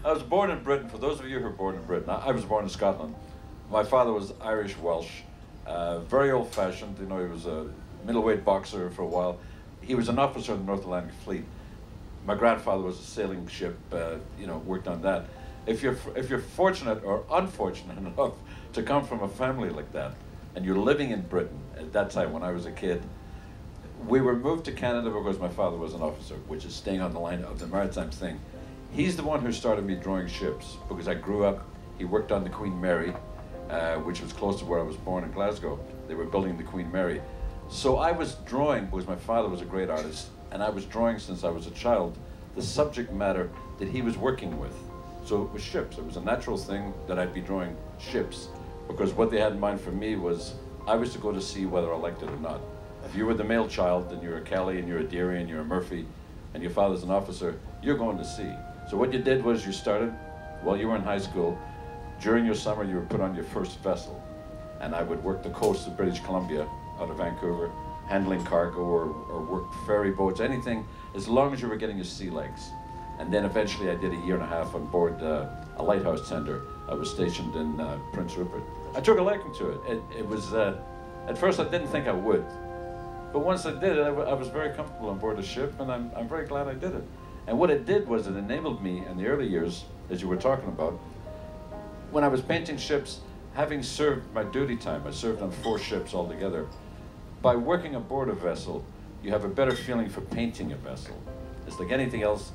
I was born in Britain. For those of you who are born in Britain, I was born in Scotland. My father was Irish Welsh, very old-fashioned. You know, he was a middleweight boxer for a while. He was an officer in the North Atlantic Fleet. My grandfather was a sailing ship. You know, worked on that. If you're fortunate or unfortunate enough to come from a family like that, and you're living in Britain at that time when I was a kid, we were moved to Canada because my father was an officer, which is staying on the line of the maritime thing. He's the one who started me drawing ships because I grew up, he worked on the Queen Mary, which was close to where I was born in Glasgow. They were building the Queen Mary. So I was drawing because my father was a great artist, and I was drawing since I was a child the subject matter that he was working with. So it was ships. It was a natural thing that I'd be drawing ships because what they had in mind for me was I was to go to sea whether I liked it or not. If you were the male child and you're a Kelly and you're a Deary and you're a Murphy and your father's an officer, you're going to sea. So what you did was you started while you were in high school. During your summer you were put on your first vessel, and I would work the coast of British Columbia out of Vancouver, handling cargo or work ferry boats, anything, as long as you were getting your sea legs. And then eventually I did a year and a half on board a lighthouse tender. I was stationed in Prince Rupert. I took a liking to it. It was, at first I didn't think I would. But once I did it, I was very comfortable on board the ship, and I'm very glad I did it. And what it did was it enabled me in the early years, as you were talking about, when I was painting ships, having served my duty time, I served on 4 ships altogether. By working aboard a vessel, you have a better feeling for painting a vessel. It's like anything else,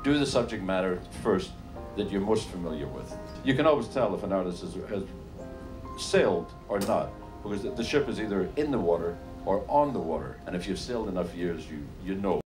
do the subject matter first that you're most familiar with. You can always tell if an artist has sailed or not, because the ship is either in the water or on the water. And if you've sailed enough years, you know.